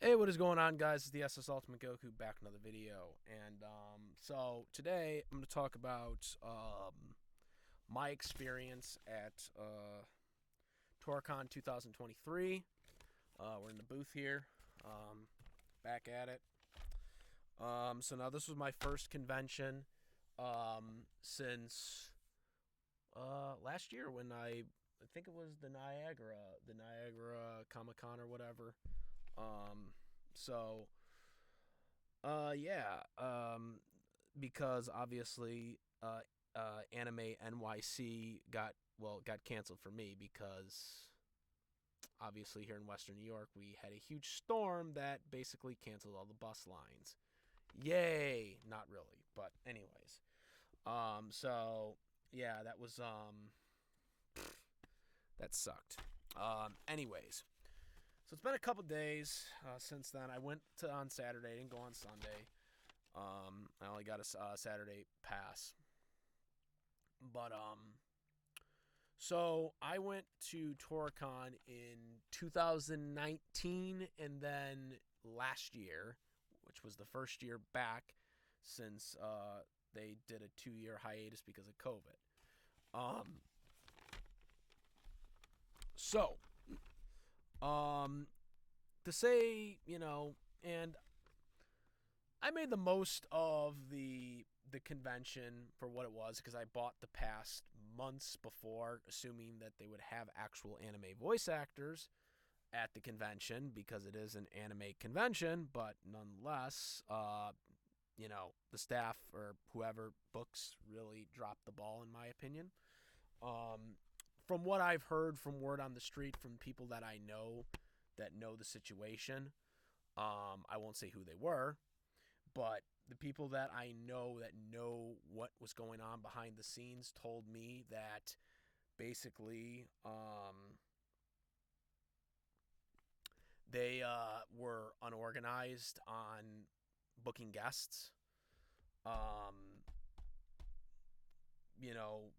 Hey, what is going on, guys? It's the SS Ultimate Goku back with another video, and so today I'm going to talk about my experience at Tora Con 2023. We're in the booth here, back at it. So now this was my first convention since last year when I think it was the Niagara Comic Con or whatever. Um, so yeah, because obviously, Anime NYC got canceled for me because obviously here in Western New York we had a huge storm that basically canceled all the bus lines. Yay! Not really, but anyways. So yeah, that sucked. Anyways, so it's been a couple days since then. I went on Saturday, didn't go on Sunday. I only got a Saturday pass, but so I went to Toricon in 2019, and then last year, which was the first year back since they did a 2-year hiatus because of COVID. Um, so um, to say, and I made the most of the convention for what it was because I bought the past months before, assuming that they would have actual anime voice actors at the convention because it is an anime convention, but nonetheless, the staff or whoever books really dropped the ball in my opinion. Um, from what I've heard from word on the street from people that know the situation, I won't say who they were, but the people that know what was going on behind the scenes told me that basically they were unorganized on booking guests. Um,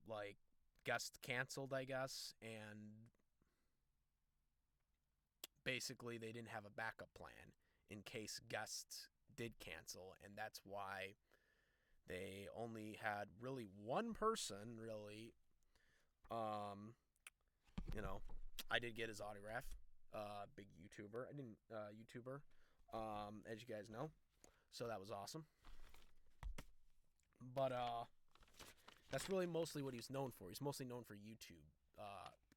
like guests canceled, I guess, and basically they didn't have a backup plan in case guests did cancel, and that's why they only had really one person really. Um, you know, I did get his autograph. Big YouTuber. I didn't YouTuber. As you guys know, so that was awesome. But that's really mostly what he's known for. He's mostly known for YouTube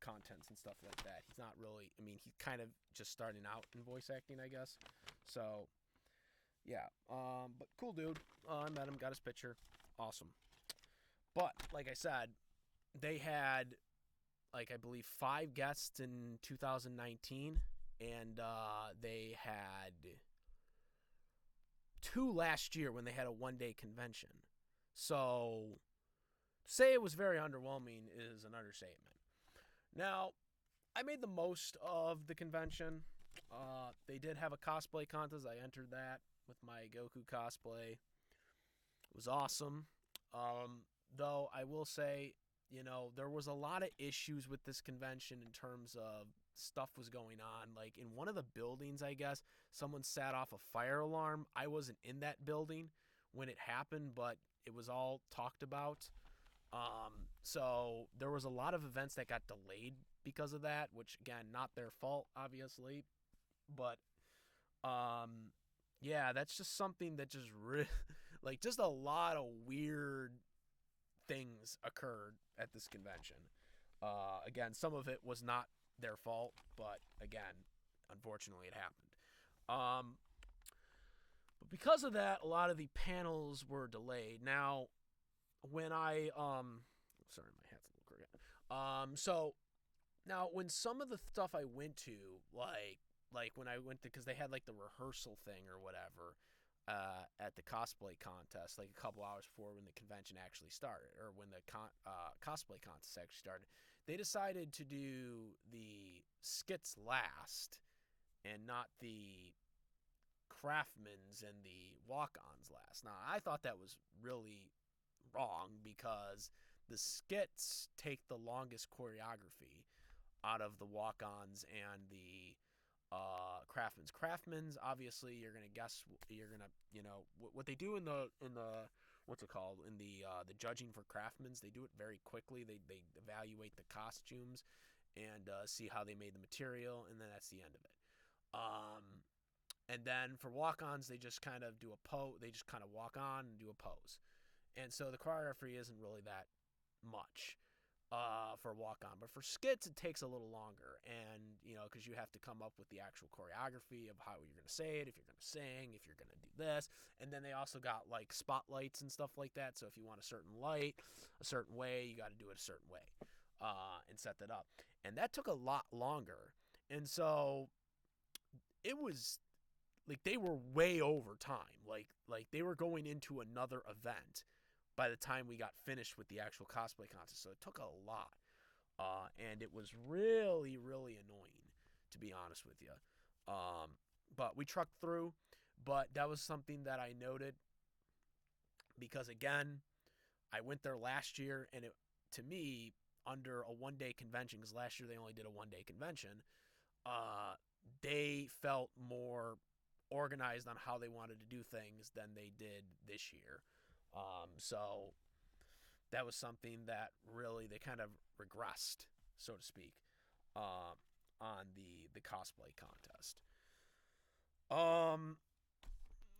contents and stuff like that. He's not really. I mean, he's kind of just starting out in voice acting, I guess. So yeah. But cool dude. I met him. Got his picture. Awesome. But like I said, they had like I believe 5 guests in 2019, and they had 2 last year when they had a 1-day convention. So to say it was very underwhelming is an understatement. Now, I made the most of the convention. They did have a cosplay contest. I entered that with my Goku cosplay. It was awesome. Though I will say, there was a lot of issues with this convention in terms of stuff was going on. Like in one of the buildings, I guess, someone set off a fire alarm. I wasn't in that building when it happened, but it was all talked about. So there was a lot of events that got delayed because of that, which again, not their fault, obviously. But yeah, that's just something that just like just a lot of weird things occurred at this convention. Again, some of it was not their fault, but again, unfortunately, it happened. Um, but because of that, a lot of the panels were delayed. Now, when sorry, my hat's a little crooked. So now when some of the stuff I went to, like when I went to, because they had like the rehearsal thing or whatever, at the cosplay contest, like a couple hours before when the convention actually started, or when the cosplay contest actually started, they decided to do the skits last and not the craftmans and the walk-ons last. Now, I thought that was really wrong because the skits take the longest choreography out of the walk-ons and the Craftman's. Craftman's, obviously, you're gonna guess. You're gonna, what they do in the what's it called, in the judging for Craftman's. They do it very quickly. They evaluate the costumes and see how they made the material, and then that's the end of it. And then for walk-ons, they just kind of do a pose. They just kind of walk on and do a pose, and so the choreography isn't really that much for walk-on. But for skits, it takes a little longer, and because you have to come up with the actual choreography of how you're gonna say it, if you're gonna sing, if you're gonna do this, and then they also got like spotlights and stuff like that. So if you want a certain light a certain way, you got to do it a certain way and set that up, and that took a lot longer, and so it was like they were way over time. Like they were going into another event by the time we got finished with the actual cosplay contest. So it took a lot. And it was really, really annoying, to be honest with you. But we trucked through. But that was something that I noted because, again, I went there last year, and to me, under a one-day convention, because last year they only did a one-day convention, they felt more organized on how they wanted to do things than they did this year. So that was something that really they kind of regressed, so to speak, on the cosplay contest.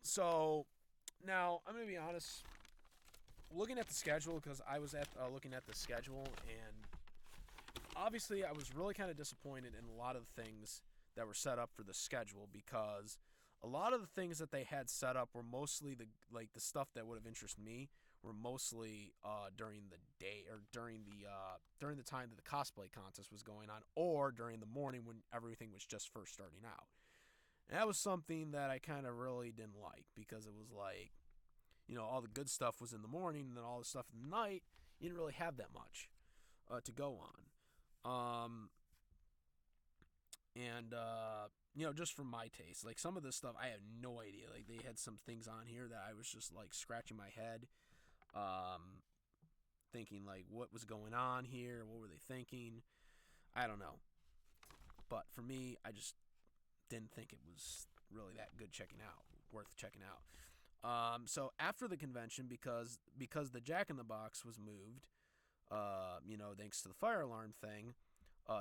So now I'm going to be honest, looking at the schedule, because I was looking at the schedule, and obviously I was really kind of disappointed in a lot of the things that were set up for the schedule, because a lot of the things that they had set up were mostly the stuff that would have interested me were mostly during the day, or during the time that the cosplay contest was going on, or during the morning when everything was just first starting out. And that was something that I kind of really didn't like, because it was like, all the good stuff was in the morning, and then all the stuff in the night, you didn't really have that much to go on. Just for my taste, like some of this stuff I have no idea. Like they had some things on here that I was just like scratching my head, thinking like, what was going on here? What were they thinking? I don't know. But for me, I just didn't think it was really that good worth checking out. So after the convention, because the Jack in the Box was moved, thanks to the fire alarm thing,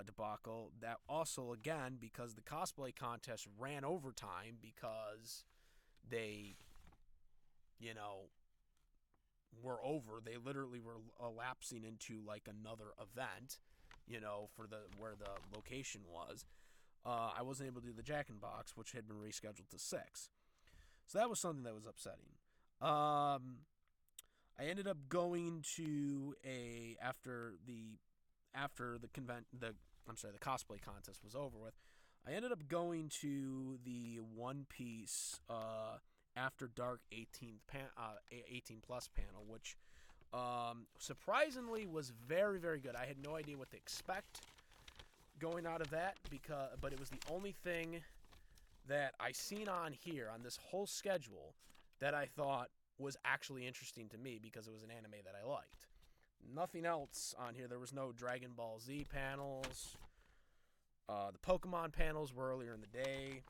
debacle, that also, again, because the cosplay contest ran overtime, because they were over. They literally were elapsing into like another event, for where the location was. I wasn't able to do the Jack in the Box, which had been rescheduled to 6. So that was something that was upsetting. I ended up going to after the cosplay contest was over with, I ended up going to the One Piece After Dark 18 plus panel, which surprisingly was very, very good. I had no idea what to expect going out of that, but it was the only thing that I seen on here on this whole schedule that I thought was actually interesting to me, because it was an anime that I liked. Nothing else on here. There was no Dragon Ball Z panels. The Pokemon panels were earlier in the day.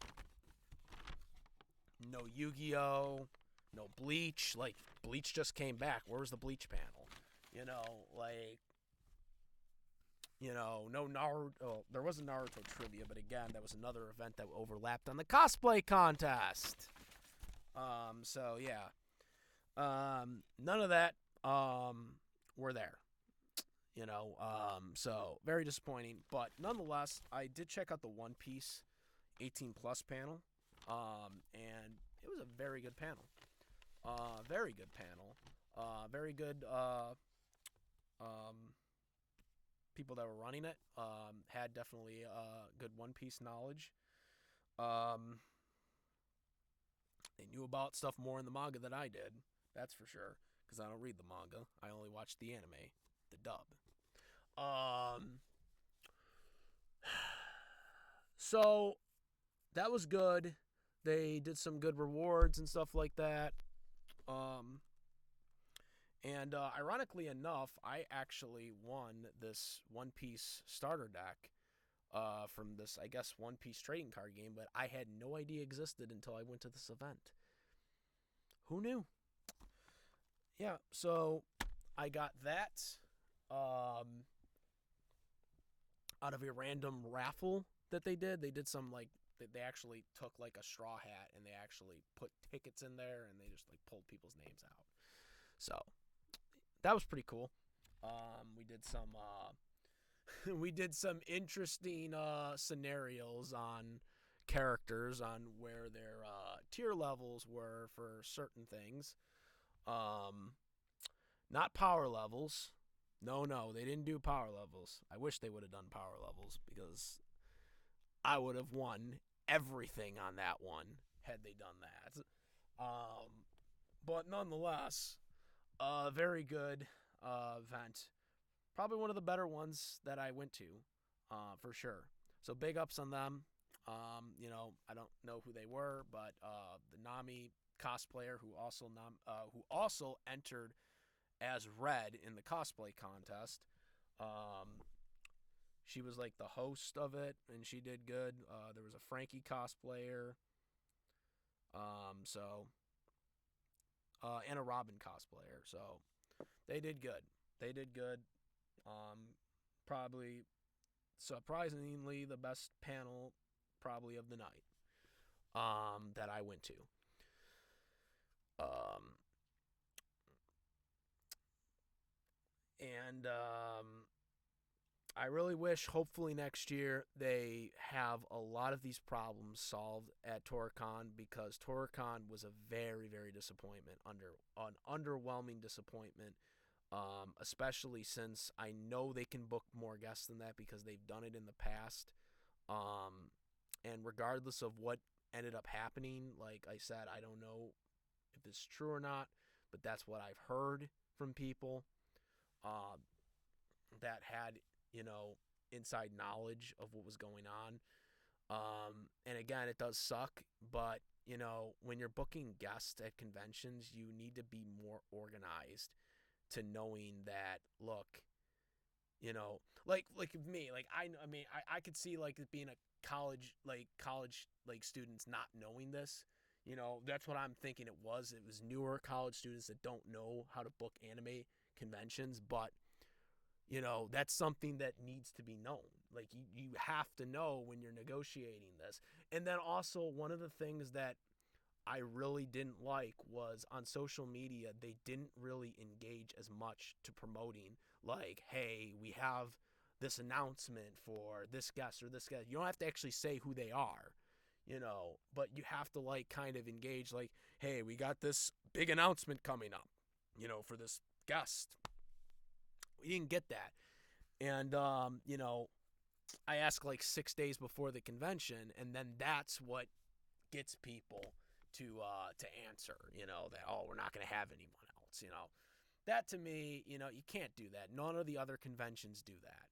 No Yu-Gi-Oh! No Bleach. Like, Bleach just came back. Where was the Bleach panel? No Naruto. There was a Naruto trivia, but again, that was another event that overlapped on the cosplay contest. So yeah. None of that were there. So very disappointing. But nonetheless, I did check out the One Piece 18 plus panel. And it was a very good panel. Very good panel. Very good people that were running it. Had definitely good One Piece knowledge. They knew about stuff more in the manga than I did. That's for sure. Because I don't read the manga. I only watch the anime, the dub. So that was good. They did some good rewards and stuff like that. And ironically enough, I actually won this One Piece starter deck from this, I guess, One Piece trading card game, but I had no idea existed until I went to this event. Who knew? Yeah, so I got that um, out of a random raffle that they did. They did some like they actually took like a straw hat and they actually put tickets in there and they just like pulled people's names out. So that was pretty cool. We did some we did some interesting scenarios on characters on where their tier levels were for certain things. Um, Not power levels. No, no, they didn't do power levels. I wish they would have done power levels because I would have won everything on that one had they done that. But nonetheless, a very good event. Probably one of the better ones that I went to, for sure. So big ups on them. I don't know who they were, but the Nami cosplayer who also entered as Red in the cosplay contest. Um, she was like the host of it, and she did good. There was a Frankie cosplayer, so and a Robin cosplayer. So they did good. They did good. Probably surprisingly the best panel probably of the night that I went to. Um, and I really wish, hopefully next year, they have a lot of these problems solved at Tora Con because Tora Con was a very, very disappointment, an underwhelming disappointment, especially since I know they can book more guests than that because they've done it in the past. And regardless of what ended up happening, like I said, I don't know if it's true or not, but that's what I've heard from people uh, that had, inside knowledge of what was going on. And again, it does suck, but when you're booking guests at conventions, you need to be more organized to knowing that, look, like me, like I mean, I could see like it being a college like students not knowing this. That's what I'm thinking it was. It was newer college students that don't know how to book anime conventions, but that's something that needs to be known. Like you have to know when you're negotiating this. And then also one of the things that I really didn't like was on social media, they didn't really engage as much to promoting like, hey, we have this announcement for this guest or this guest. You don't have to actually say who they are, but you have to like kind of engage like, hey, we got this big announcement coming up, for this guest. We didn't get that. And, I ask like 6 days before the convention, and then that's what gets people to answer, that, oh, we're not going to have anyone else. That to me, you can't do that. None of the other conventions do that,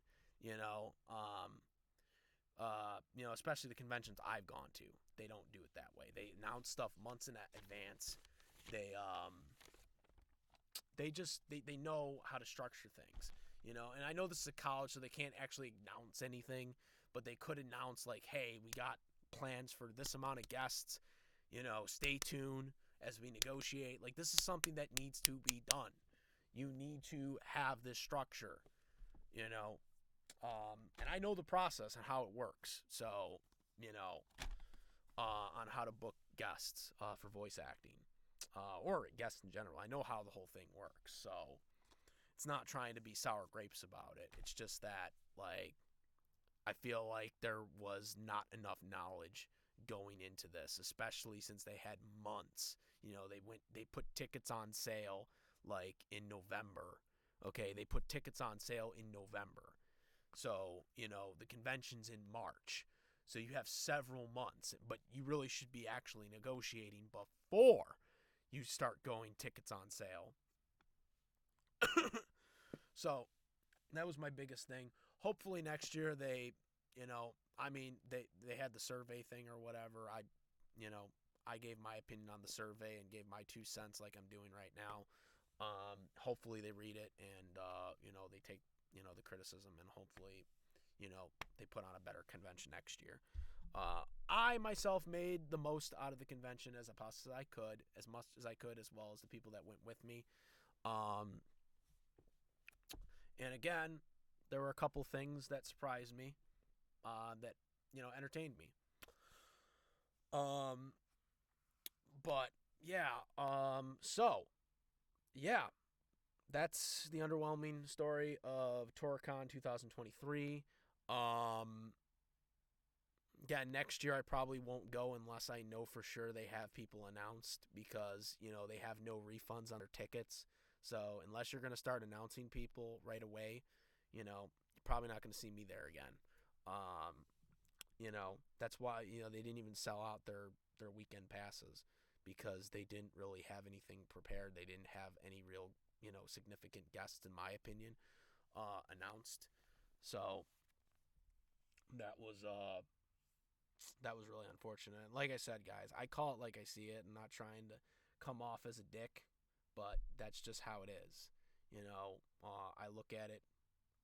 especially the conventions I've gone to. They don't do it that way. They announce stuff months in advance. They know how to structure things, and I know this is a college, so they can't actually announce anything, but they could announce like, hey, we got plans for this amount of guests, stay tuned as we negotiate. Like, this is something that needs to be done. You need to have this structure, and I know the process and how it works. So, on how to book guests for voice acting. Or guests in general. I know how the whole thing works, so it's not trying to be sour grapes about it. It's just that, like, I feel like there was not enough knowledge going into this, especially since they had months. They put tickets on sale like in November. Okay, they put tickets on sale in November. So, the convention's in March. So you have several months, but you really should be actually negotiating before you start going tickets on sale. So that was my biggest thing. Hopefully next year they had the survey thing or whatever. I gave my opinion on the survey and gave my 2 cents like I'm doing right now. Hopefully they read it and they take the criticism, and hopefully they put on a better convention next year. I myself made the most out of the convention as much as I could, as well as the people that went with me. And again, there were a couple things that surprised me, that entertained me. But yeah, so yeah, that's the underwhelming story of Tora Con 2023. Again, next year I probably won't go unless I know for sure they have people announced, because they have no refunds on their tickets. So unless you're going to start announcing people right away, you're probably not going to see me there again. That's why they didn't even sell out their weekend passes, because they didn't really have anything prepared. They didn't have any real significant guests, in my opinion, announced. So that was really unfortunate. Like I said, guys, I call it like I see it, and not trying to come off as a dick, but that's just how it is. I look at it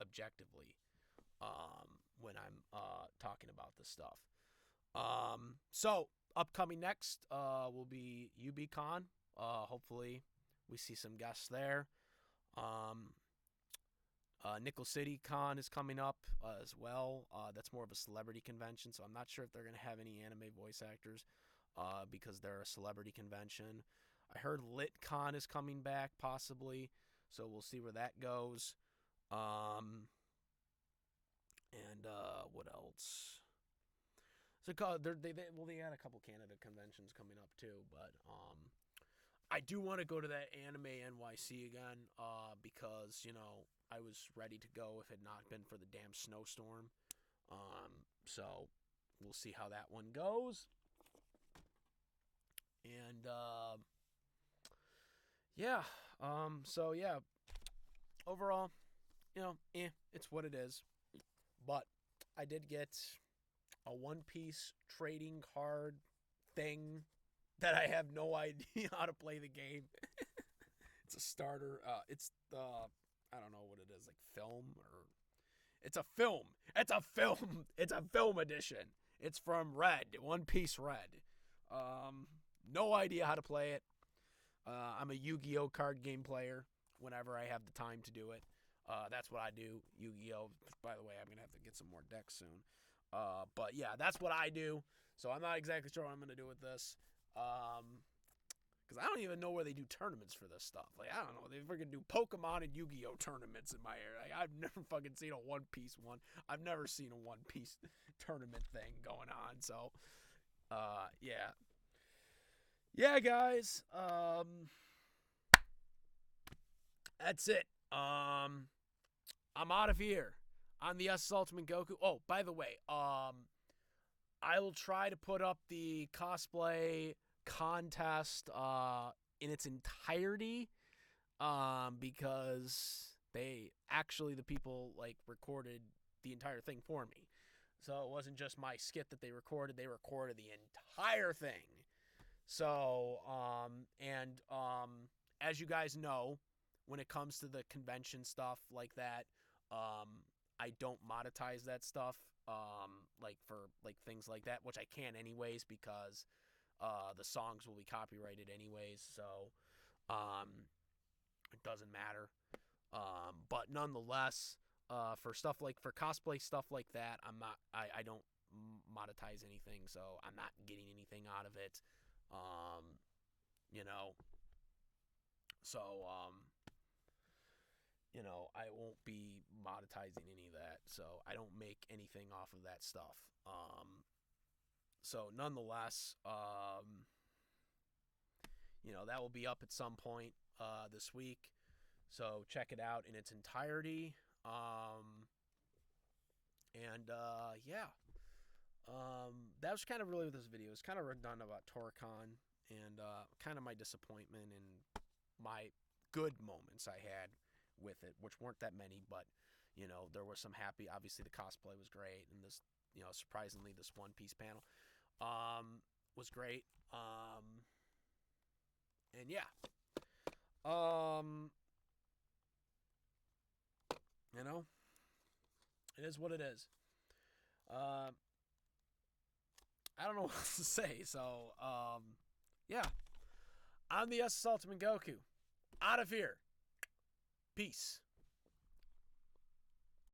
objectively when I'm talking about this stuff. So upcoming next will be UBCon. Hopefully we see some guests there. Nickel City Con is coming up as well. That's more of a celebrity convention, so I'm not sure if they're going to have any anime voice actors because they're a celebrity convention. I heard LitCon is coming back, possibly, so we'll see where that goes. And what else? So they had a couple Canada conventions coming up too, but I do want to go to that Anime NYC again, because I was ready to go if it had not been for the damn snowstorm. So we'll see how that one goes. And yeah, so yeah, overall, it's what it is. But I did get a One Piece trading card thing that I have no idea how to play the game. It's a starter. It's the, I don't know what it is, like film, or it's a film. It's a film. It's a film edition. It's from Red, One Piece Red. No idea how to play it. I'm a Yu-Gi-Oh card game player whenever I have the time to do it. That's what I do, Yu-Gi-Oh. By the way, I'm going to have to get some more decks soon. But yeah, that's what I do. So I'm not exactly sure what I'm going to do with this. Because I don't even know where they do tournaments for this stuff. Like, I don't know. They freaking do Pokemon and Yu-Gi-Oh tournaments in my area. Like, I've never fucking seen a One Piece one. I've never seen a One Piece tournament thing going on. So, yeah. Yeah, guys. That's it. I'm out of here on the S Ultimate Goku. Oh, by the way, I will try to put up the cosplay contest in its entirety, because the people recorded the entire thing for me. So it wasn't just my skit that they recorded the entire thing. So as you guys know, when it comes to the convention stuff like that, I don't monetize that stuff, for things like that, which I can anyways, because the songs will be copyrighted anyways, so it doesn't matter. But nonetheless, for cosplay stuff like that, I don't monetize anything, so I'm not getting anything out of it. So I won't be monetizing any of that, so I don't make anything off of that stuff. So nonetheless, that will be up at some point this week. So check it out in its entirety. Yeah. That was kind of really what this video is. Kind of redundant about Tora Con, and kind of my disappointment and my good moments I had with it, which weren't that many, but there was some happy. Obviously, the cosplay was great, and this, surprisingly, this One Piece panel was great. And yeah, it is what it is. I don't know what else to say. So, yeah. I'm the SS Ultimate Goku. Out of here. Peace.